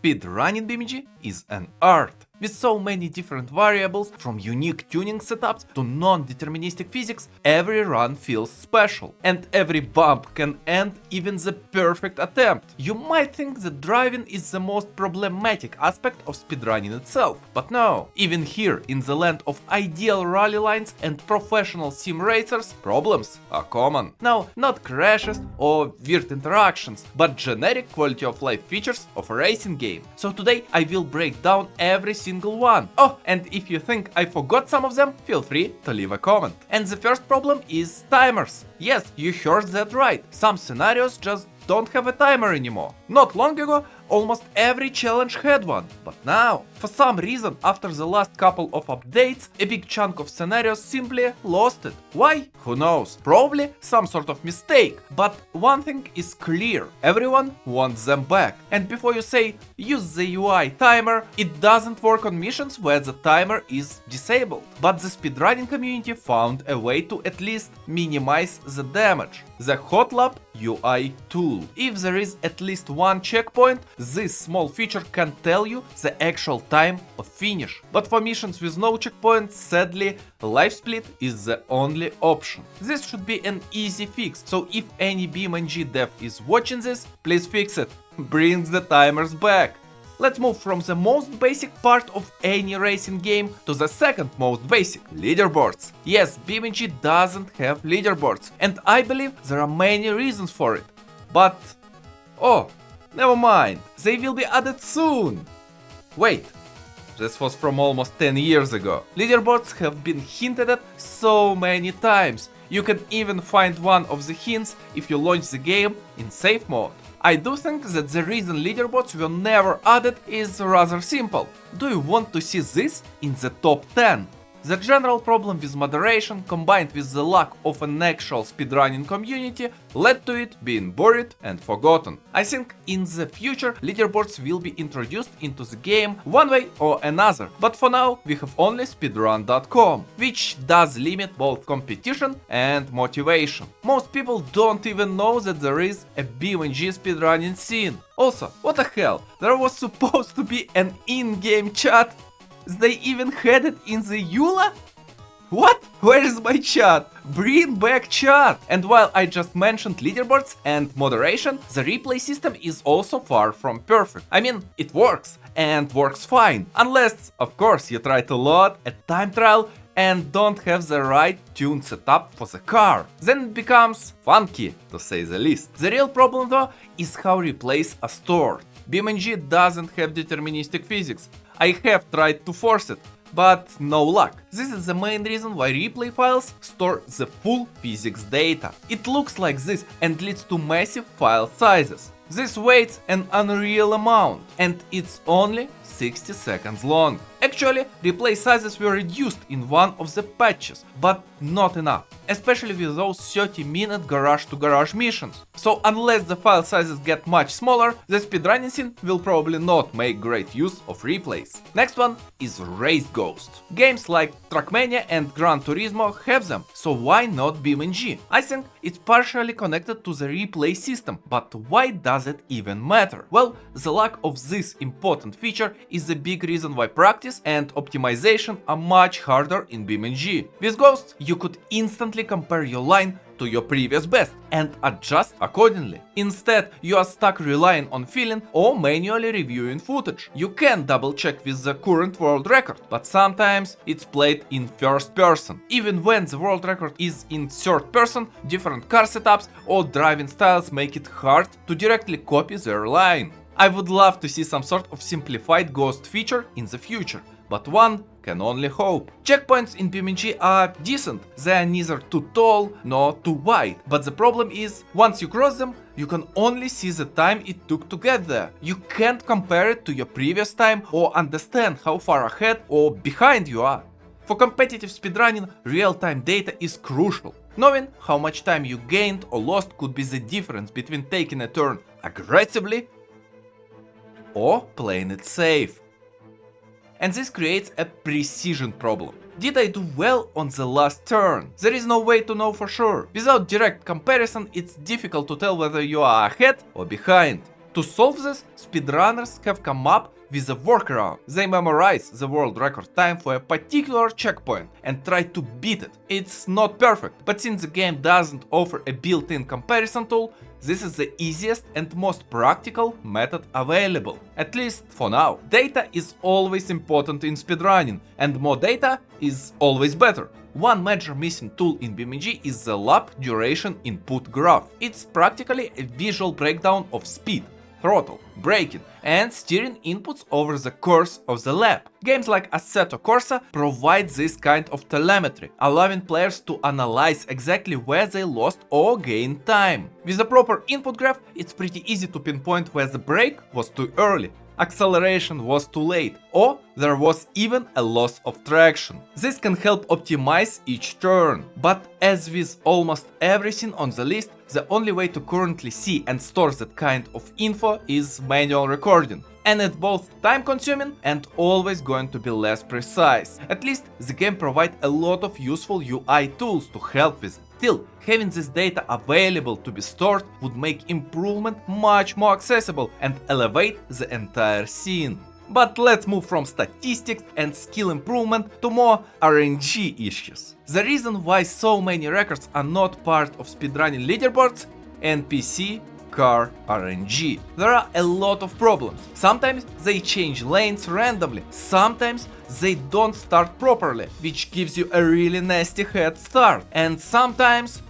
Speedrunning BeamNG is an art. With so many different variables, from unique tuning setups to non-deterministic physics, every run feels special, and every bump can end even the perfect attempt. You might think that driving is the most problematic aspect of speedrunning itself, but no. Even here, in the land of ideal rally lines and professional sim racers, problems are common. Now, not crashes or weird interactions, but generic quality of life features of a racing game. So today I will break down every single one. Oh, and if you think I forgot some of them, feel free to leave a comment. And the first problem is timers. Yes, you heard that right. Some scenarios just don't have a timer anymore. Not long ago, almost every challenge had one, but now, for some reason, after the last couple of updates, a big chunk of scenarios simply lost it. Why? Who knows? Probably some sort of mistake. But one thing is clear, everyone wants them back. And before you say, use the UI timer, it doesn't work on missions where the timer is disabled. But the speedrunning community found a way to at least minimize the damage. The Hotlap UI tool. If there is at least one checkpoint, this small feature can tell you the actual time of finish. But for missions with no checkpoint, sadly, live split is the only option. This should be an easy fix, so if any BeamNG dev is watching this, please fix it. Bring the timers back. Let's move from the most basic part of any racing game to the second most basic, leaderboards. Yes, BeamNG doesn't have leaderboards, and I believe there are many reasons for it. But... oh, never mind, they will be added soon. Wait, this was from almost 10 years ago. Leaderboards have been hinted at so many times. You can even find one of the hints if you launch the game in safe mode. I do think that the reason leaderboards were never added is rather simple. Do you want to see this in the top 10? The general problem with moderation, combined with the lack of an actual speedrunning community, led to it being buried and forgotten. I think in the future leaderboards will be introduced into the game one way or another, but for now we have only speedrun.com, which does limit both competition and motivation. Most people don't even know that there is a BeamNG speedrunning scene. Also, what the hell, there was supposed to be an in-game chat? They even had it in the EULA? What? Where is my chat? Bring back chat! And while I just mentioned leaderboards and moderation, the replay system is also far from perfect. I mean, it works, and works fine, unless, of course, you try to load a time trial and don't have the right tune setup for the car. Then it becomes funky, to say the least. The real problem though is how replays are stored. BeamNG doesn't have deterministic physics. I have tried to force it, but no luck. This is the main reason why replay files store the full physics data. It looks like this and leads to massive file sizes. This weighs an unreal amount, and it's only 60 seconds long. Actually, replay sizes were reduced in one of the patches, but not enough, especially with those 30-minute garage-to-garage missions. So unless the file sizes get much smaller, the speedrunning scene will probably not make great use of replays. Next one is Race Ghost. Games like Trackmania and Gran Turismo have them, so why not BeamNG? I think it's partially connected to the replay system, but why does it even matter? Well, the lack of this important feature is the big reason why practice and optimization are much harder in BeamNG. With Ghost, you could instantly compare your line to your previous best and adjust accordingly. Instead, you are stuck relying on feeling or manually reviewing footage. You can double check with the current world record, but sometimes it's played in first person. Even when the world record is in third person, different car setups or driving styles make it hard to directly copy their line. I would love to see some sort of simplified Ghost feature in the future, but one can only hope. Checkpoints in BeamNG are decent, they are neither too tall nor too wide, but the problem is, once you cross them, you can only see the time it took to get there. You can't compare it to your previous time or understand how far ahead or behind you are. For competitive speedrunning, real-time data is crucial. Knowing how much time you gained or lost could be the difference between taking a turn aggressively or playing it safe. And this creates a precision problem. Did I do well on the last turn? There is no way to know for sure. Without direct comparison, it's difficult to tell whether you are ahead or behind. To solve this, speedrunners have come up with a workaround. They memorize the world record time for a particular checkpoint and try to beat it. It's not perfect, but since the game doesn't offer a built-in comparison tool, this is the easiest and most practical method available, at least for now. Data is always important in speedrunning, and more data is always better. One major missing tool in BeamNG is the lap duration input graph. It's practically a visual breakdown of speed, throttle, braking, and steering inputs over the course of the lap. Games like Assetto Corsa provide this kind of telemetry, allowing players to analyze exactly where they lost or gained time. With a proper input graph, it's pretty easy to pinpoint where the brake was too early, acceleration was too late, or there was even a loss of traction. This can help optimize each turn, but as with almost everything on the list, the only way to currently see and store that kind of info is manual recording. And it's both time consuming and always going to be less precise. At least the game provides a lot of useful UI tools to help with it. Still, having this data available to be stored would make improvement much more accessible and elevate the entire scene. But let's move from statistics and skill improvement to more RNG issues. The reason why so many records are not part of speedrunning leaderboards: NPC, car, RNG. There are a lot of problems. Sometimes they change lanes randomly, sometimes they don't start properly, which gives you a really nasty head start. And sometimes,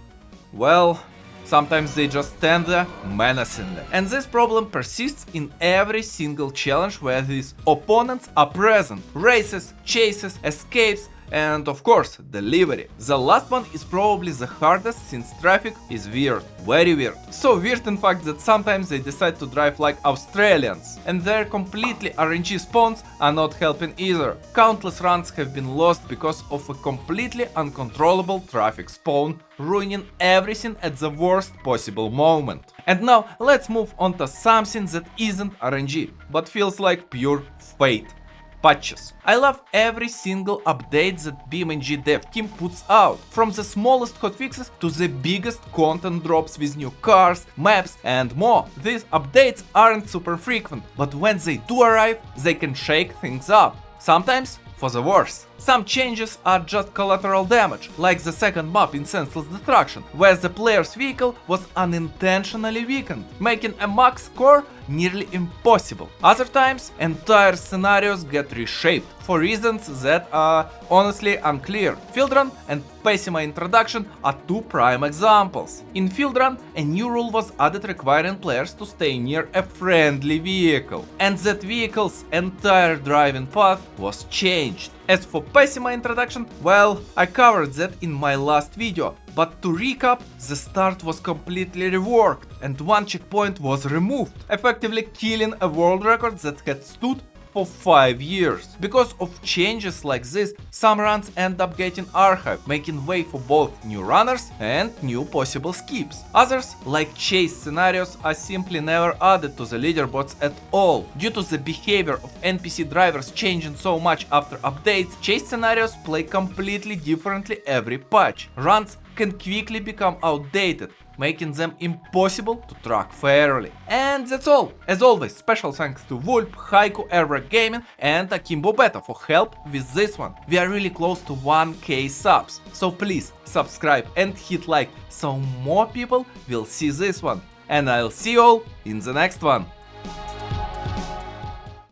well, sometimes they just stand there menacingly. And this problem persists in every single challenge where these opponents are present. Races, chases, escapes, and of course, delivery. The last one is probably the hardest since traffic is weird, very weird. So weird in fact that sometimes they decide to drive like Australians, and their completely RNG spawns are not helping either. Countless runs have been lost because of a completely uncontrollable traffic spawn, ruining everything at the worst possible moment. And now let's move on to something that isn't RNG, but feels like pure fate. Patches. I love every single update that BeamNG dev team puts out, from the smallest hotfixes to the biggest content drops with new cars, maps and more. These updates aren't super frequent, but when they do arrive, they can shake things up. Sometimes for the worse. Some changes are just collateral damage, like the second map in Senseless Destruction, where the player's vehicle was unintentionally weakened, making a max score nearly impossible. Other times, entire scenarios get reshaped, for reasons that are honestly unclear. Field Run and Pessima Introduction are two prime examples. In Field Run, a new rule was added requiring players to stay near a friendly vehicle, and that vehicle's entire driving path was changed. As for Pessima Introduction, well, I covered that in my last video, but to recap, the start was completely reworked and one checkpoint was removed, effectively killing a world record that had stood for 5 years. Because of changes like this, some runs end up getting archived, making way for both new runners and new possible skips. Others, like chase scenarios, are simply never added to the leaderboards at all. Due to the behavior of NPC drivers changing so much after updates, chase scenarios play completely differently every patch. Runs can quickly become outdated, making them impossible to track fairly. And that's all. As always, special thanks to Vulp, Haiku, Airwreck Gaming and Akimbo Beta for help with this one. We are really close to 1k subs, so please subscribe and hit like so more people will see this one. And I'll see you all in the next one.